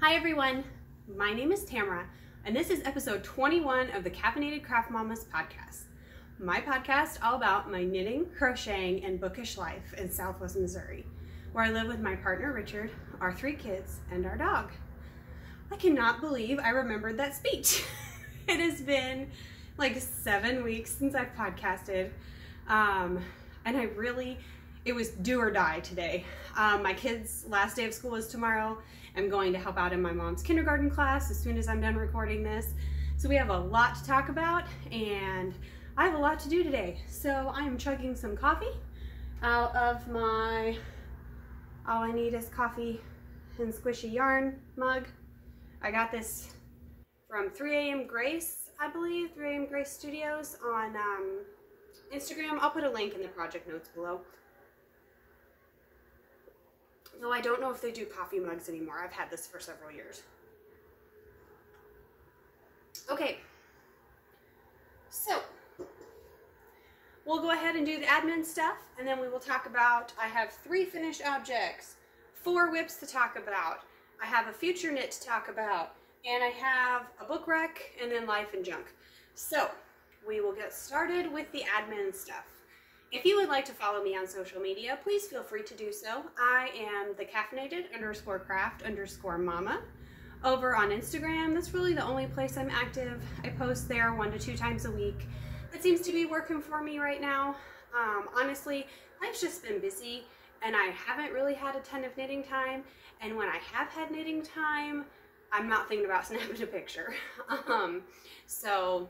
Hi everyone, my name is Tamara, and this is episode 21 of the Caffeinated Craft Mamas podcast. My podcast all about my knitting, crocheting, and bookish life in Southwest Missouri, where I live with my partner Richard, our 3 kids, and our dog. I cannot believe I remembered that speech. It has been like 7 weeks since I've podcasted, and it was do or die today. My kids' last day of school is tomorrow. I'm going to help out in my mom's kindergarten class as soon as I'm done recording this. So we have a lot to talk about, and I have a lot to do today. So I'm chugging some coffee out of my all I need is coffee and squishy yarn mug. I got this from 3am Grace, I believe, 3am Grace Studios on Instagram. I'll put a link in the project notes below. Though I don't know if they do coffee mugs anymore. I've had this for several years. Okay, so we'll go ahead and do the admin stuff, and then we will talk about, I have 3 finished objects, 4 whips to talk about, I have a future knit to talk about, and I have a book rec, and then life and junk. So we will get started with the admin stuff. If you would like to follow me on social media, please feel free to do so. I am the caffeinated_craft_mama over on Instagram. That's really the only place I'm active. I post there 1 to 2 times a week. That seems to be working for me right now. Honestly, life's just been busy and I haven't really had a ton of knitting time. And when I have had knitting time, I'm not thinking about snapping a picture. So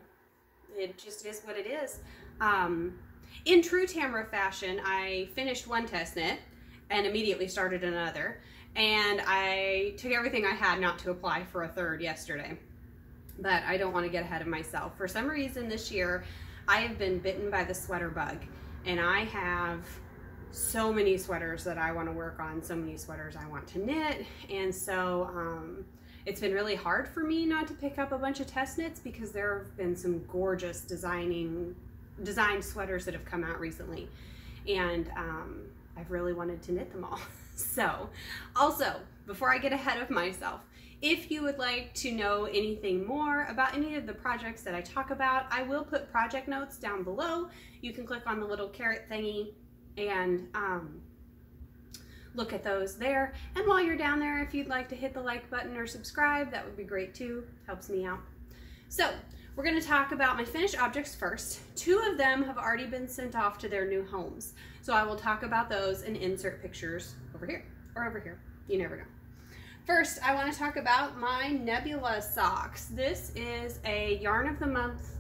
it just is what it is. In true Tamara fashion, I finished 1 test knit and immediately started another, and I took everything I had not to apply for a 3rd yesterday. But I don't want to get ahead of myself. For some reason this year, I have been bitten by the sweater bug, and I have so many sweaters that I want to work on, so many sweaters I want to knit, and so it's been really hard for me not to pick up a bunch of test knits because there have been some gorgeous designed sweaters that have come out recently, and I've really wanted to knit them all. So also, before I get ahead of myself, if you would like to know anything more about any of the projects that I talk about, I will put project notes down below. You can click on the little carrot thingy and look at those there. And while you're down there, if you'd like to hit the like button or subscribe, that would be great too. Helps me out. So we're going to talk about my finished objects first. 2 of them have already been sent off to their new homes. So I will talk about those and insert pictures over here or over here. You never know. First, I want to talk about my Nebula socks. This is a Yarn of the Month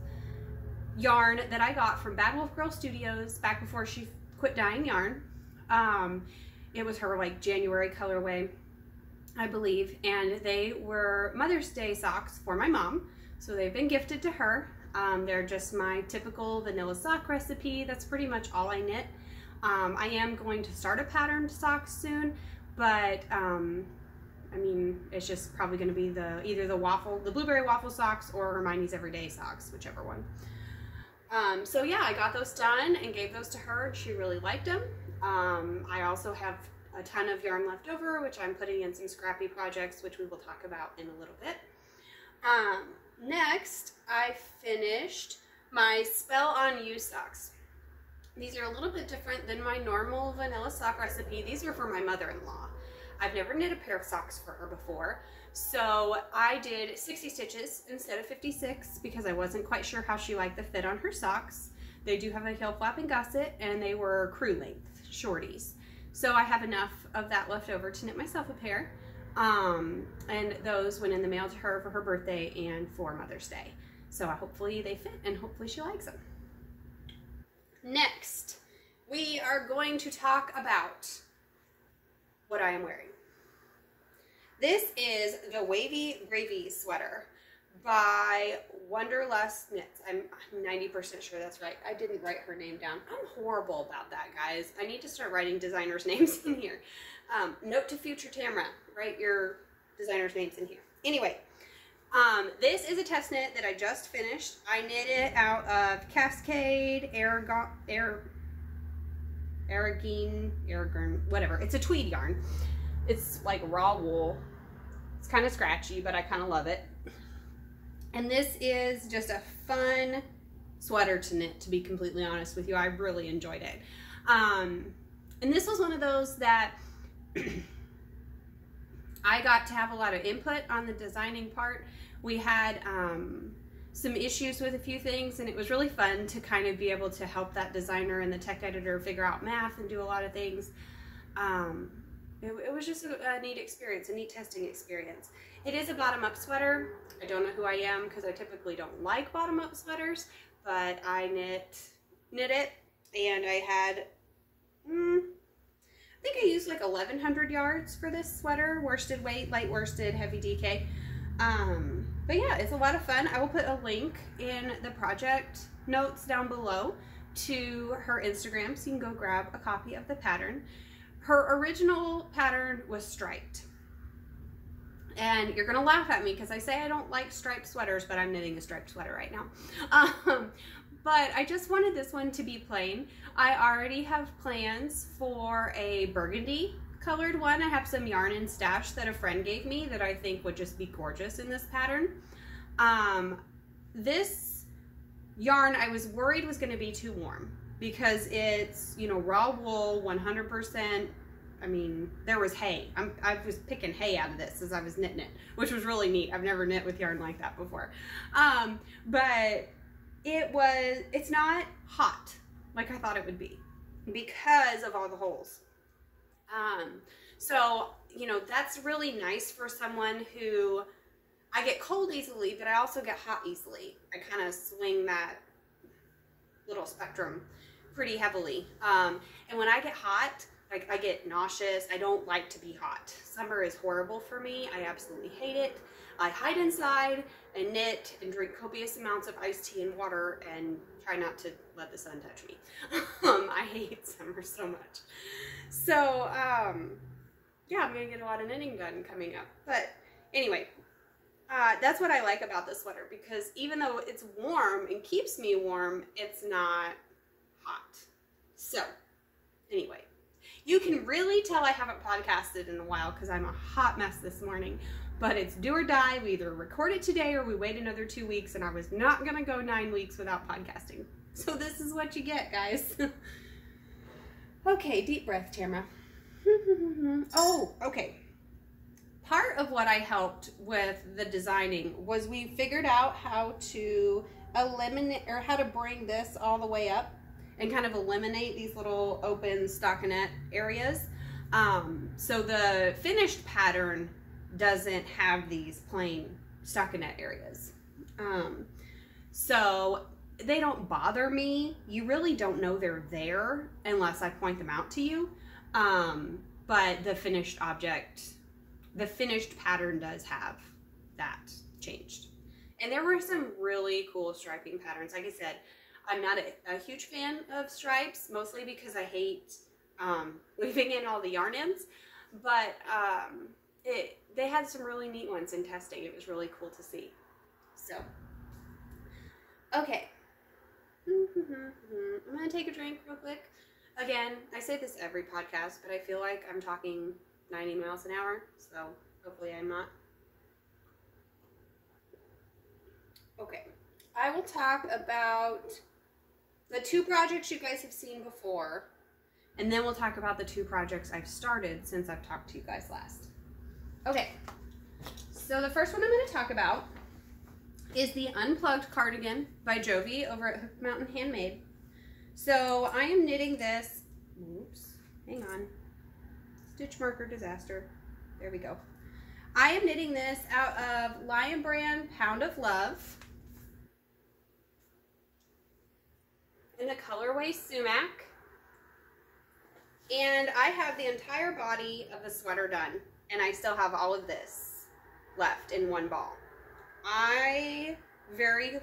yarn that I got from Bad Wolf Girl Studios back before she quit dyeing yarn. It was her like January colorway, I believe, and they were Mother's Day socks for my mom. So they've been gifted to her. They're just my typical vanilla sock recipe. That's pretty much all I knit. I am going to start a patterned sock soon, but I mean, it's just probably going to be either the blueberry waffle socks or Hermione's Everyday socks, whichever one. So yeah, I got those done and gave those to her. She really liked them. I also have a ton of yarn left over, which I'm putting in some scrappy projects, which we will talk about in a little bit. Next, I finished my Spell on You socks. These are a little bit different than my normal vanilla sock recipe. These are for my mother-in-law. I've never knit a pair of socks for her before, so I did 60 stitches instead of 56 because I wasn't quite sure how she liked the fit on her socks. They do have a heel flap and gusset, and they were crew length shorties. So I have enough of that left over to knit myself a pair. And those went in the mail to her for her birthday and for Mother's Day. So hopefully they fit and hopefully she likes them. Next, we are going to talk about what I am wearing. This is the Wavy Gravy sweater by Wonderlust Knits. I'm 90% sure that's right. I didn't write her name down. I'm horrible about that, guys. I need to start writing designers' names in here. Note to future Tamara, write your designers' names in here. Anyway, this is a test knit that I just finished. I knit it out of Cascade, Aragine, whatever. It's a tweed yarn. It's like raw wool. It's kind of scratchy, but I kind of love it. And this is just a fun sweater to knit, to be completely honest with you. I really enjoyed it. And this was one of those that I got to have a lot of input on the designing part. We had some issues with a few things, and it was really fun to kind of be able to help that designer and the tech editor figure out math and do a lot of things. It was just a neat experience, a neat testing experience. It is a bottom-up sweater. I don't know who I am because I typically don't like bottom-up sweaters, but I knit it, and I had, I think I used like 1,100 yards for this sweater, worsted weight, light worsted, heavy DK. But yeah, it's a lot of fun. I will put a link in the project notes down below to her Instagram so you can go grab a copy of the pattern. Her original pattern was striped. And you're gonna laugh at me because I say I don't like striped sweaters, but I'm knitting a striped sweater right now. But I just wanted this one to be plain. I already have plans for a burgundy colored one. I have some yarn in stash that a friend gave me that I think would just be gorgeous in this pattern. This yarn I was worried was gonna be too warm because it's, you know, raw wool, 100%. I mean, there was hay. I was picking hay out of this as I was knitting it, which was really neat. I've never knit with yarn like that before. But it's not hot like I thought it would be because of all the holes. So, you know, that's really nice for someone who, I get cold easily, but I also get hot easily. I kind of swing that little spectrum pretty heavily. And when I get hot, like, I get nauseous. I don't like to be hot. Summer is horrible for me. I absolutely hate it. I hide inside and knit and drink copious amounts of iced tea and water and try not to let the sun touch me. I hate summer so much. So, yeah, I'm gonna get a lot of knitting done coming up. But anyway, that's what I like about this sweater, because even though it's warm and keeps me warm, it's not hot. So, anyway. You can really tell I haven't podcasted in a while because I'm a hot mess this morning, but it's do or die. We either record it today or we wait another 2 weeks, and I was not going to go 9 weeks without podcasting. So this is what you get, guys. Okay, deep breath, Tamara. Oh, okay. Part of what I helped with the designing was we figured out how to eliminate, or how to bring this all the way up and kind of eliminate these little open stockinette areas. So the finished pattern doesn't have these plain stockinette areas. So they don't bother me. You really don't know they're there unless I point them out to you. But the finished object, the finished pattern does have that changed. And there were some really cool striping patterns. Like I said, I'm not a huge fan of stripes, mostly because I hate leaving in all the yarn ends, but they had some really neat ones in testing. It was really cool to see. So, okay. I'm going to take a drink real quick. Again, I say this every podcast, but I feel like I'm talking 90 miles an hour, so hopefully I'm not. Okay. I will talk about the 2 projects you guys have seen before, and then we'll talk about the 2 projects I've started since I've talked to you guys last. Okay, so the first one I'm going to talk about is the Unplugged Cardigan by Jovi over at Hook Mountain Handmade. So I am knitting this, oops, hang on, stitch marker disaster, there we go. I am knitting this out of Lion Brand Pound of Love in the colorway Sumac, and I have the entire body of the sweater done, and I still have all of this left in one ball. I very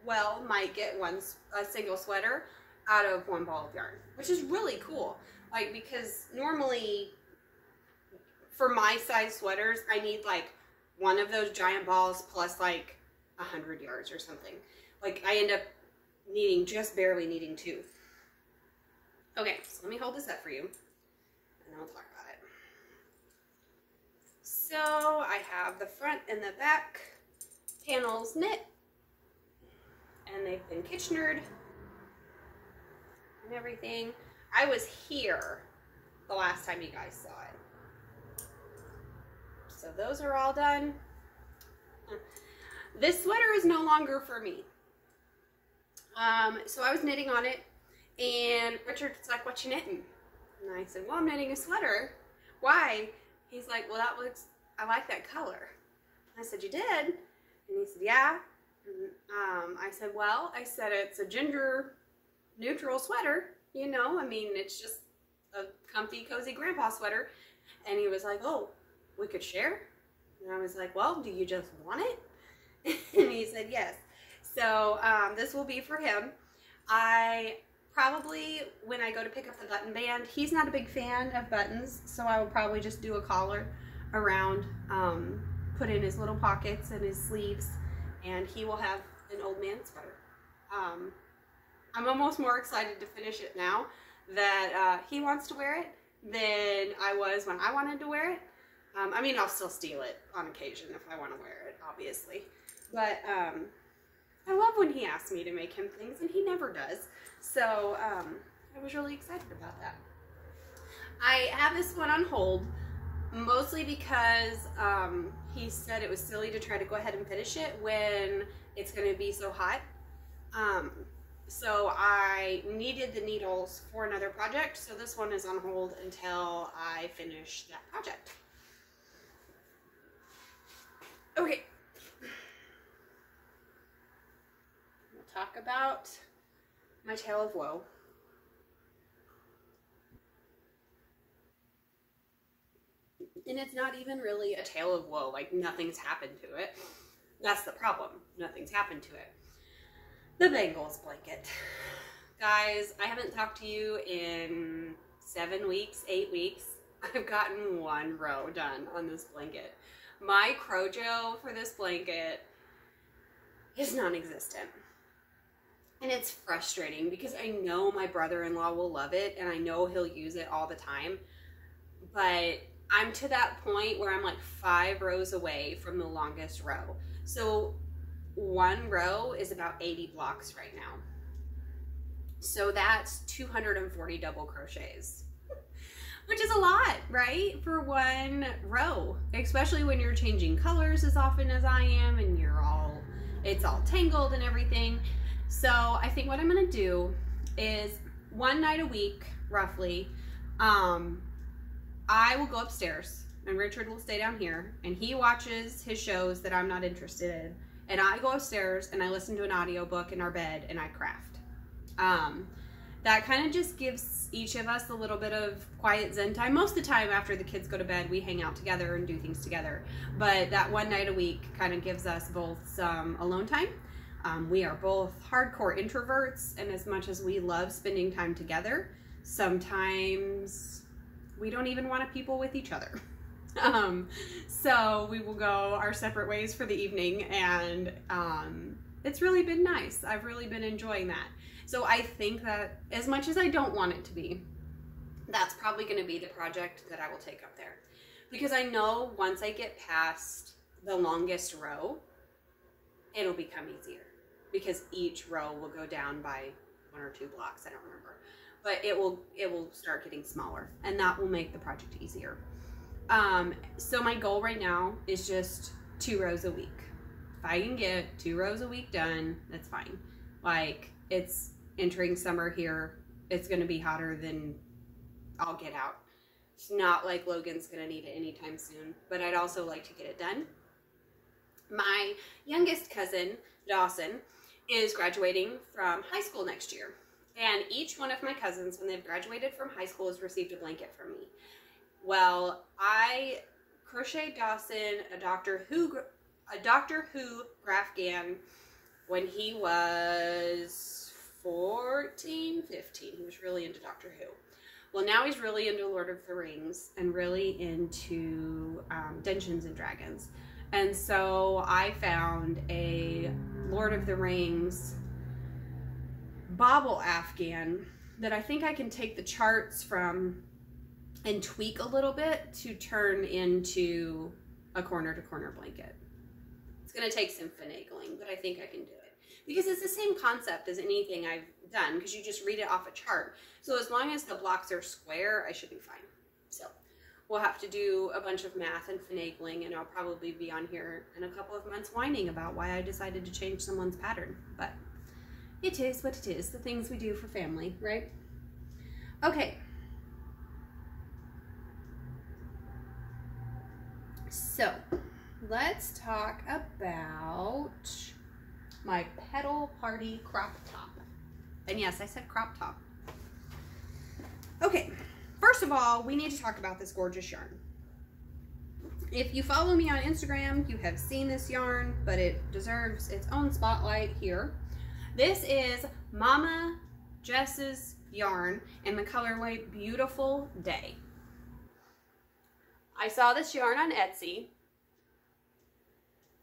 well might get a single sweater out of one ball of yarn, which is really cool. Like, because normally for my size sweaters, I need like one of those giant balls plus like 100 yards or something. Like, I end up just barely needing 2. Okay, so let me hold this up for you, and then we'll talk about it. So I have the front and the back panels knit, and they've been Kitchenered and everything. I was here the last time you guys saw it. So those are all done. This sweater is no longer for me. So I was knitting on it, and Richard's like, "What you knitting?" And I said, "Well, I'm knitting a sweater." "Why?" He's like, "Well, I like that color." I said, "You did?" And he said, "Yeah." And, I said, "Well," I said, "it's a gender neutral sweater, you know, I mean, it's just a comfy, cozy grandpa sweater." And he was like, "Oh, we could share?" And I was like, "Well, do you just want it?" And he said, "Yes." So this will be for him. I probably, when I go to pick up the button band, he's not a big fan of buttons, so I will probably just do a collar around, put in his little pockets and his sleeves, and he will have an old man sweater. I'm almost more excited to finish it now that he wants to wear it than I was when I wanted to wear it. I mean, I'll still steal it on occasion if I want to wear it, obviously. But I love when he asks me to make him things, and he never does. So I was really excited about that. I have this one on hold, mostly because he said it was silly to try to go ahead and finish it when it's going to be so hot. So I needed the needles for another project, so this one is on hold until I finish that project. Okay. We'll talk about my tale of woe. And it's not even really a tale of woe, like nothing's happened to it. That's the problem, nothing's happened to it. The Bengals blanket. Guys, I haven't talked to you in 7 weeks, 8 weeks. I've gotten 1 row done on this blanket. My Crojo for this blanket is non-existent. And it's frustrating because I know my brother-in-law will love it and I know he'll use it all the time. But I'm to that point where I'm like 5 rows away from the longest row. So 1 row is about 80 blocks right now. So that's 240 double crochets, which is a lot, right? For 1 row, especially when you're changing colors as often as I am and it's all tangled and everything. So I think what I'm gonna do is 1 night a week, roughly, I will go upstairs and Richard will stay down here and he watches his shows that I'm not interested in. And I go upstairs and I listen to an audiobook in our bed and I craft. That kind of just gives each of us a little bit of quiet zen time. Most of the time after the kids go to bed, we hang out together and do things together. But that 1 night a week kind of gives us both some alone time. We are both hardcore introverts, and as much as we love spending time together, sometimes we don't even want to people with each other. So we will go our separate ways for the evening, and it's really been nice. I've really been enjoying that. So I think that as much as I don't want it to be, that's probably going to be the project that I will take up there. Because I know once I get past the longest row, it'll become easier. Because each row will go down by 1 or 2 blocks, I don't remember. But it will start getting smaller, and that will make the project easier. So my goal right now is just 2 rows a week. If I can get 2 rows a week done, that's fine. Like, it's entering summer here. It's going to be hotter than I'll get out. It's not like Logan's going to need it anytime soon, but I'd also like to get it done. My youngest cousin, Dawson, is graduating from high school next year. And each one of my cousins, when they've graduated from high school, has received a blanket from me. Well, I crocheted Dawson a Doctor Who Grafghan when he was 14, 15. He was really into Doctor Who. Well, now he's really into Lord of the Rings and really into Dungeons and Dragons. And so I found a Lord of the Rings bobble Afghan that I think I can take the charts from and tweak a little bit to turn into a corner to corner blanket. It's going to take some finagling, but I think I can do it. Because it's the same concept as anything I've done, because you just read it off a chart. So as long as the blocks are square, I should be fine. So we'll have to do a bunch of math and finagling, and I'll probably be on here in a couple of months whining about why I decided to change someone's pattern. But it is what it is, the things we do for family, right? Okay. So let's talk about my Petal Party crop top. And yes, I said crop top. Okay, first of all, we need to talk about this gorgeous yarn. If you follow me on Instagram, you have seen this yarn, but it deserves its own spotlight here. This is Mama Jess's yarn in the colorway Beautiful Day. I saw this yarn on Etsy,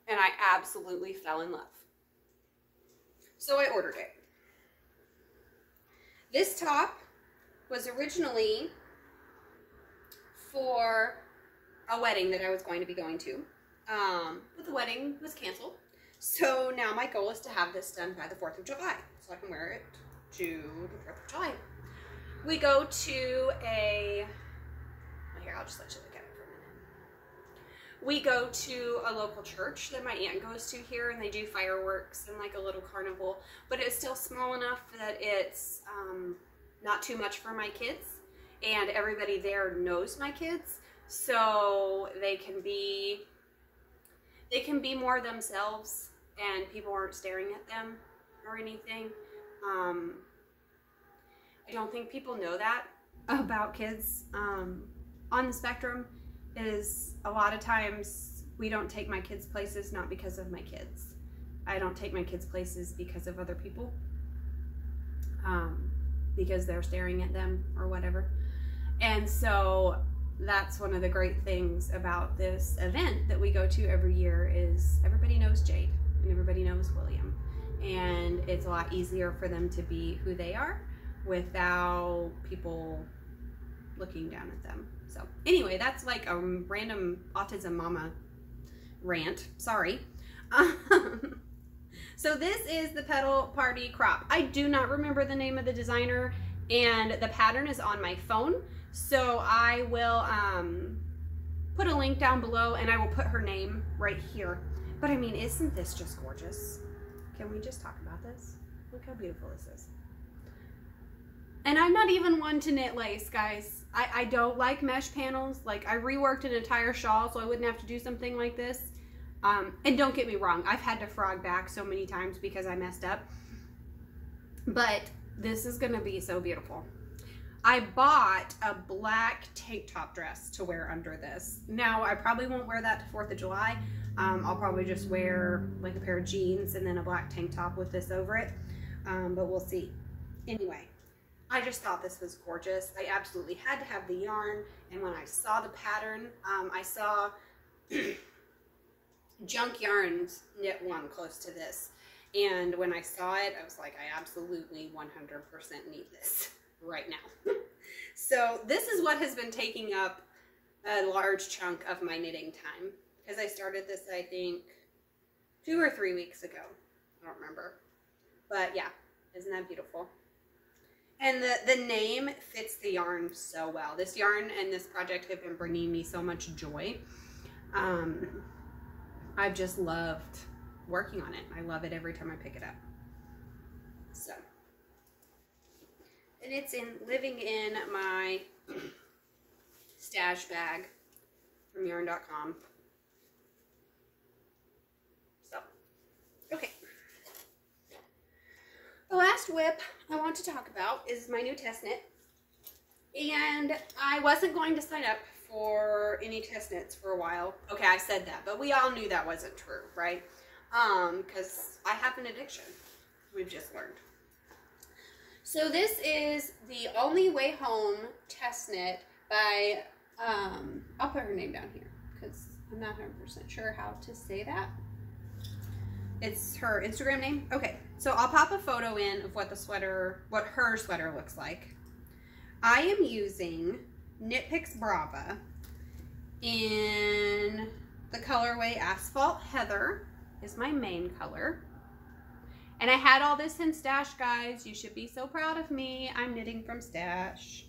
and I absolutely fell in love. So I ordered it. This top was originally for a wedding that I was going to be going to, but the wedding was canceled. So now my goal is to have this done by the 4th of July, so I can wear it to the 4th of July. We go to here, I'll just let you look at it for a minute. We go to a local church that my aunt goes to here, and they do fireworks and like a little carnival, but it's still small enough that it's not too much for my kids, and everybody there knows my kids, so they can be more themselves, and people aren't staring at them or anything. I don't think people know that about kids on the spectrum. Is a lot of times we don't take my kids places not because of my kids. I don't take my kids places because of other people, because they're staring at them or whatever. And so that's one of the great things about this event that we go to every year is everybody knows Jade and everybody knows William, and it's a lot easier for them to be who they are without people looking down at them. So anyway, that's like a random autism mama rant, sorry. So this is the Petal Party crop. I do not remember the name of the designer, and the pattern is on my phone, so I will put a link down below, and I will put her name right here. But I mean, isn't this just gorgeous? Can we just talk about this? Look how beautiful this is. And I'm not even one to knit lace, guys. I don't like mesh panels. Like, I reworked an entire shawl so I wouldn't have to do something like this. And don't get me wrong, I've had to frog back so many times because I messed up. But this is gonna be so beautiful. I bought a black tank top dress to wear under this. Now, I probably won't wear that to 4th of July. I'll probably just wear like a pair of jeans and then a black tank top with this over it. But we'll see. Anyway, I just thought this was gorgeous. I absolutely had to have the yarn. And when I saw the pattern, I saw Junk Yarns knit one close to this. And when I saw it, I was like, I absolutely 100% need this right now. So this is what has been taking up a large chunk of my knitting time, because I started this, I think, 2 or 3 weeks ago. I don't remember. But yeah, isn't that beautiful? And the name fits the yarn so well. This yarn and this project have been bringing me so much joy. I've just loved working on it. I love it every time I pick it up. So, and it's living in my stash bag from yarn.com. So, okay. The last whip I want to talk about is my new test knit. And I wasn't going to sign up for any test knits for a while. Okay, I said that, but we all knew that wasn't true, right? Because I have an addiction, we've just learned. So this is the Only Way Home test knit by, I'll put her name down here because I'm not 100% sure how to say that. It's her Instagram name. Okay, so I'll pop a photo in of what the sweater, what her sweater looks like. I am using Knit Picks Brava in The colorway Asphalt Heather is my main color. And I had all this in Stash, guys. You should be so proud of me. I'm knitting from Stash.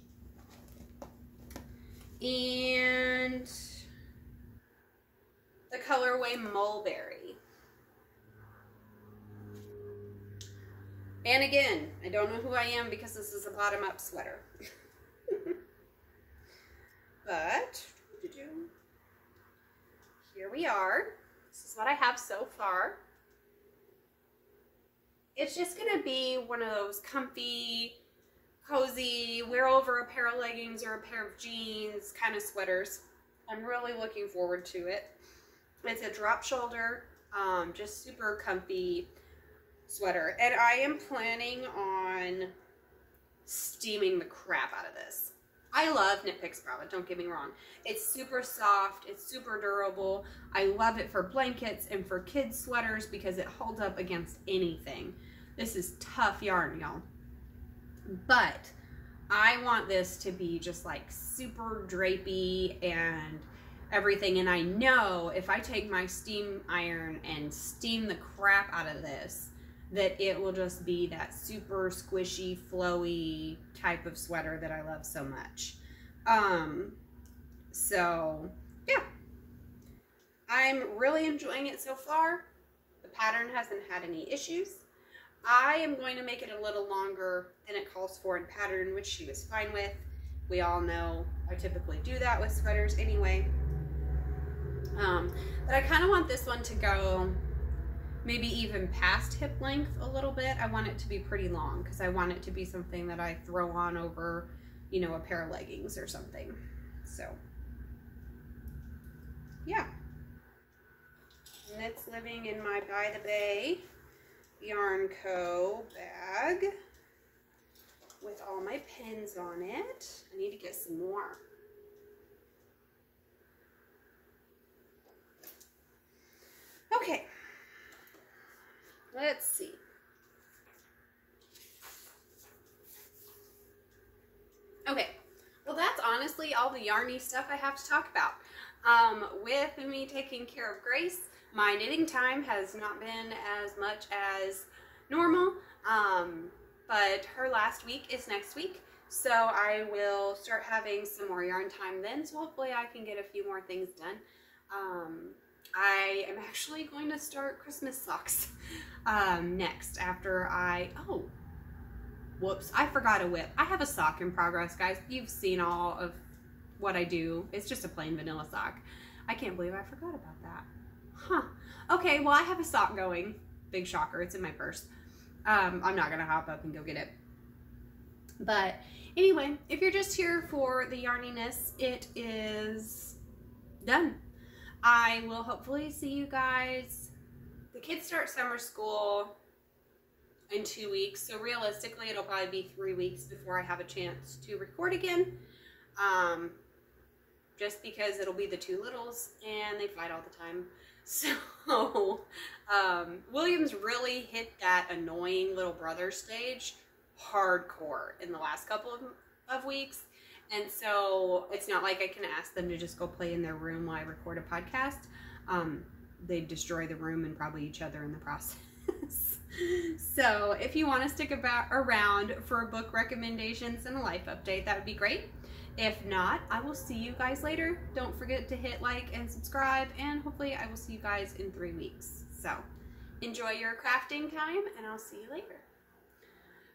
And the colorway Mulberry. And again, I don't know who I am because this is a bottom-up sweater. But here we are. This is what I have so far. It's just gonna be one of those comfy, cozy, wear over a pair of leggings or a pair of jeans kind of sweaters. I'm really looking forward to it. It's a drop shoulder, just super comfy sweater. And I am planning on steaming the crap out of this. I love Knit Picks Brava, don't get me wrong. It's super soft, it's super durable. I love it for blankets and for kids' sweaters because it holds up against anything. This is tough yarn, y'all. But I want this to be just like super drapey and everything. And I know if I take my steam iron and steam the crap out of this, that it will just be that super squishy, flowy type of sweater that I love so much. So yeah, I'm really enjoying it so far. The pattern hasn't had any issues. I am going to make it a little longer than it calls for in pattern, which she was fine with. We all know I typically do that with sweaters anyway. But I kind of want this one to go maybe even past hip length a little bit. I want it to be pretty long because I want it to be something that I throw on over, you know, a pair of leggings or something. So yeah. Knits Living in my By the Bay Yarn Co. bag with all my pins on it. I need to get some more. Okay. Let's see. Okay, well that's honestly all the yarny stuff I have to talk about. With me taking care of Grace, my knitting time has not been as much as normal, but her last week is next week, so I will start having some more yarn time then, so hopefully I can get a few more things done. I am actually going to start Christmas socks next after oh, whoops, I forgot a whip. I have a sock in progress, guys. You've seen all of what I do. It's just a plain vanilla sock. I can't believe I forgot about that. Huh. Okay, well I have a sock going. Big shocker, it's in my purse. I'm not gonna hop up and go get it. But anyway, if you're just here for the yarniness, it is done. I will hopefully see you guys. The kids start summer school in 2 weeks, so realistically it'll probably be 3 weeks before I have a chance to record again. Just because it'll be the two littles and they fight all the time. So William's really hit that annoying little brother stage hardcore in the last couple of weeks. And so it's not like I can ask them to just go play in their room while I record a podcast. They destroy the room and probably each other in the process. So if you want to stick around for book recommendations and a life update, that would be great. If not, I will see you guys later. Don't forget to hit like and subscribe, and hopefully I will see you guys in 3 weeks. So enjoy your crafting time, and I'll see you later.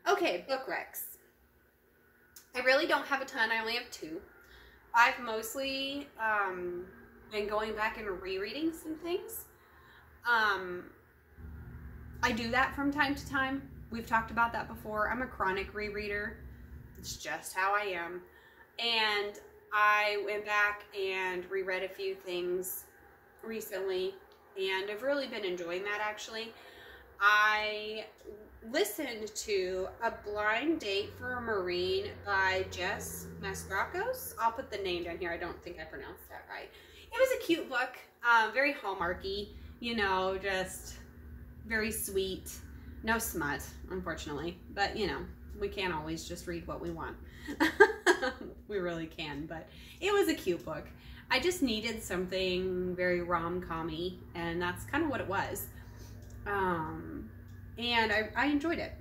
Okay, book recs. I really don't have a ton. I only have 2. I've mostly been going back and rereading some things. I do that from time to time. We've talked about that before. I'm a chronic rereader. It's just how I am. And I went back and reread a few things recently, and I've really been enjoying that actually. I listened to A Blind Date for a Marine by Jess Masrakos. I'll put the name down here. I don't think I pronounced that right. It was a cute book, very Hallmarky, you know, just very sweet. No smut, unfortunately, but you know, we can't always just read what we want. We really can, but it was a cute book. I just needed something very rom-com-y, and that's kind of what it was. And I enjoyed it.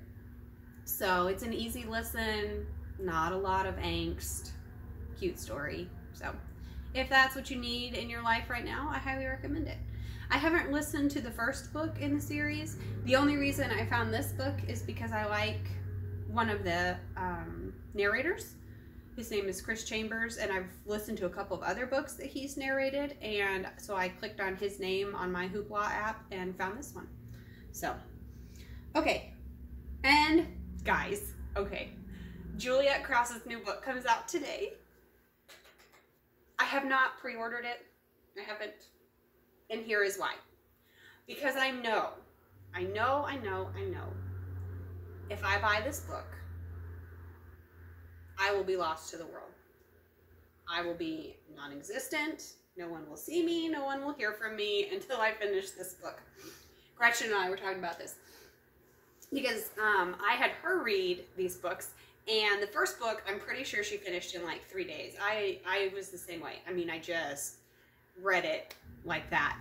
So it's an easy listen, not a lot of angst, cute story. So if that's what you need in your life right now, I highly recommend it. I haven't listened to the first book in the series. The only reason I found this book is because I like one of the narrators. His name is Chris Chambers, and I've listened to a couple of other books that he's narrated, and so I clicked on his name on my Hoopla app and found this one. So, okay. And guys, okay. Juliet Krause's new book comes out today. I have not pre-ordered it. I haven't. And here is why. Because I know, if I buy this book, I will be lost to the world. I will be non-existent. No one will see me. No one will hear from me until I finish this book. Gretchen and I were talking about this because I had her read these books, and the first book, I'm pretty sure she finished in like 3 days. I was the same way. I mean, I just read it like that.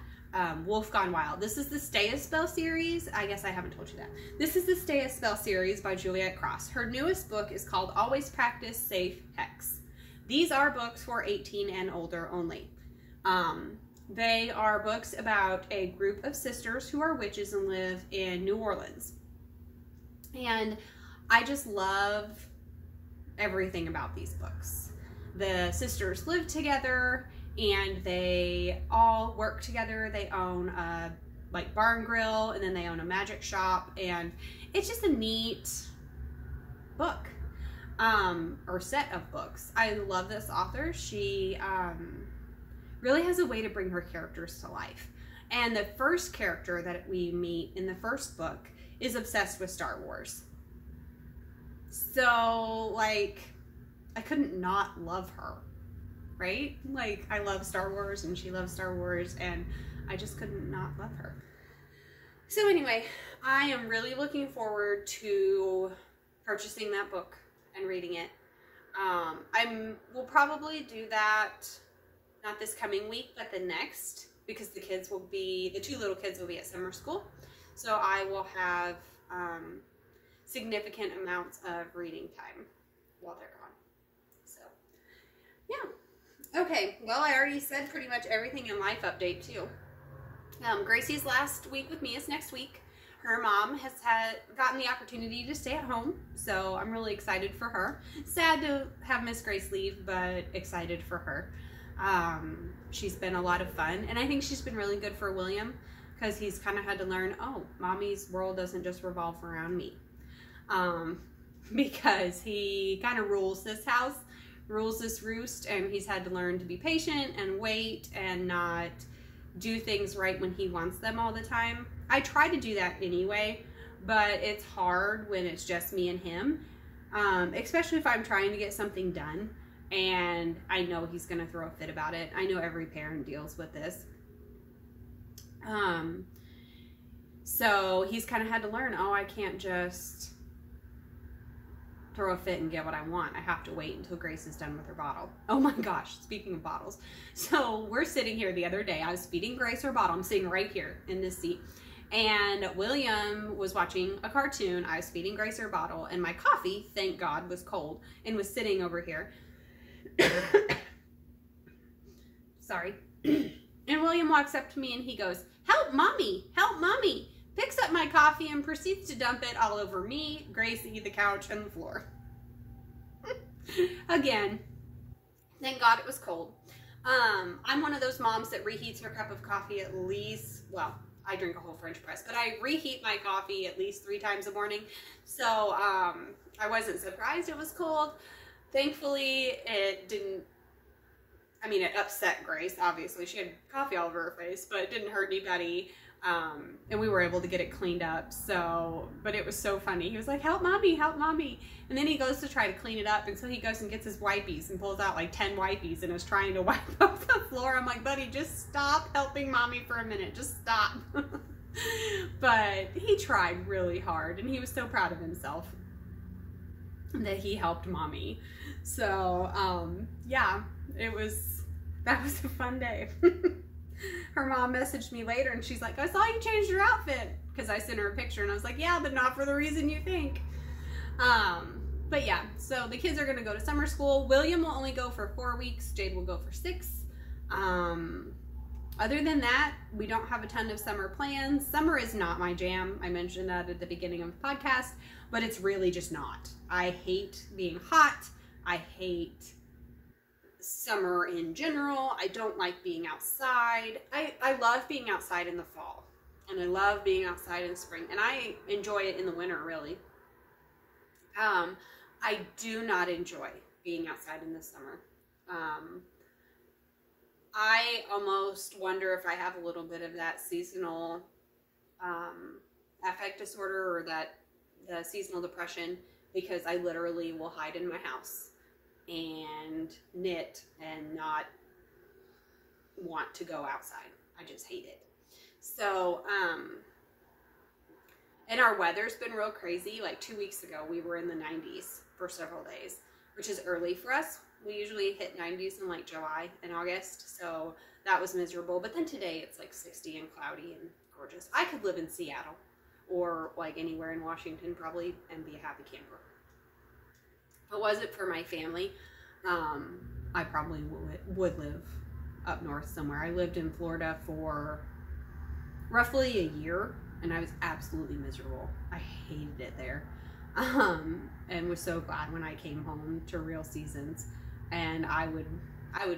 Wolf Gone Wild. This is the Stay a Spell series. I guess I haven't told you that. This is the Stay a Spell series by Juliet Krause. Her newest book is called Always Practice Safe Hex. These are books for 18 and older only. They are books about a group of sisters who are witches and live in New Orleans. And I just love everything about these books. The sisters live together, and they all work together. They own a like barn grill, and then they own a magic shop, and it's just a neat book or set of books. I love this author. She really has a way to bring her characters to life. And the first character that we meet in the first book is obsessed with Star Wars. So like I couldn't not love her. Right? Like, I love Star Wars, and she loves Star Wars, and I just couldn't not love her. So anyway, I am really looking forward to purchasing that book and reading it. We'll probably do that, not this coming week, but the next, because the two little kids will be at summer school. So I will have significant amounts of reading time while they're gone. So, yeah. Okay, well, I already said pretty much everything in life update too. Gracie's last week with me is next week. Her mom has gotten the opportunity to stay at home, so I'm really excited for her. Sad to have Miss Grace leave, but excited for her. She's been a lot of fun, and I think she's been really good for William, because he's kind of had to learn, oh, mommy's world doesn't just revolve around me. Because he kind of rules this house, rules this roost, and he's had to learn to be patient and wait and not do things right when he wants them all the time. I try to do that anyway, but it's hard when it's just me and him, especially if I'm trying to get something done and I know he's gonna throw a fit about it. I know every parent deals with this. So he's kind of had to learn, oh, I can't just throw a fit and get what I want. I have to wait until Grace is done with her bottle. Oh my gosh, speaking of bottles. So we're sitting here the other day. I was feeding Grace her bottle. I'm sitting right here in this seat. And William was watching a cartoon. I was feeding Grace her bottle, and my coffee, thank God, was cold and was sitting over here. Sorry. And William walks up to me and he goes, "Help mommy, help mommy." Picks up my coffee and proceeds to dump it all over me, Gracie, the couch, and the floor. Again, thank God it was cold. I'm one of those moms that reheats her cup of coffee at least, well, I drink a whole French press, but I reheat my coffee at least 3 times a morning. So I wasn't surprised it was cold. Thankfully, it didn't, I mean, it upset Grace, obviously. She had coffee all over her face, but it didn't hurt anybody. And we were able to get it cleaned up. So, but it was so funny. He was like, "Help mommy, help mommy." And then he goes to try to clean it up. And so he goes and gets his wipes and pulls out like 10 wipes and is trying to wipe up the floor. I'm like, buddy, just stop helping mommy for a minute. Just stop. But he tried really hard, and he was so proud of himself that he helped mommy. So, yeah, it was That was a fun day. Her mom messaged me later and she's like, I saw you changed your outfit. Because I sent her a picture and I was like, yeah, but not for the reason you think. But yeah, so the kids are going to go to summer school. William will only go for 4 weeks. Jade will go for 6. Other than that, we don't have a ton of summer plans. Summer is not my jam. I mentioned that at the beginning of the podcast, but it's really just not. I hate being hot. I hate summer in general. I don't like being outside. I love being outside in the fall, and I love being outside in the spring, and I enjoy it in the winter, really. I do not enjoy being outside in the summer. I almost wonder if I have a little bit of that seasonal affect disorder, or the seasonal depression, because I literally will hide in my house and knit and not want to go outside. I just hate it. So, and our weather's been real crazy. Like 2 weeks ago, we were in the 90s for several days, which is early for us. We usually hit 90s in like July and August, so that was miserable. But then today it's like 60 and cloudy and gorgeous. I could live in Seattle or like anywhere in Washington probably and be a happy camper. If it wasn't for my family, I probably would live up north somewhere. I lived in Florida for roughly a year and I was absolutely miserable. I hated it there. And was so glad when I came home to real seasons. And I would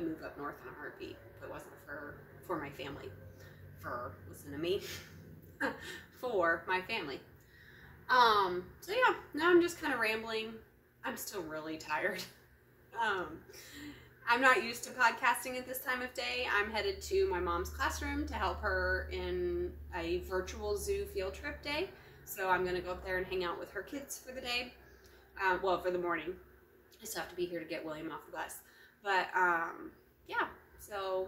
move up north in a heartbeat if it wasn't for my family. Listen to me. For my family. So yeah, now I'm just kind of rambling. I'm still really tired. I'm not used to podcasting at this time of day. I'm headed to my mom's classroom to help her in a virtual zoo field trip day. So I'm going to go up there and hang out with her kids for the day. Well, for the morning. I still have to be here to get William off the bus. But, yeah. So,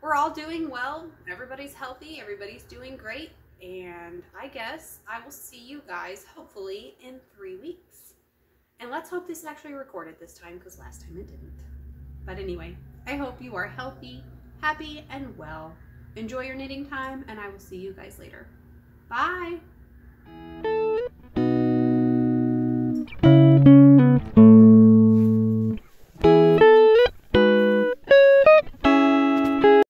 we're all doing well. Everybody's healthy. Everybody's doing great. And I guess I will see you guys, hopefully, in 3 weeks. And let's hope this actually recorded this time, because last time it didn't. But anyway, I hope you are healthy, happy, and well. Enjoy your knitting time, and I will see you guys later. Bye!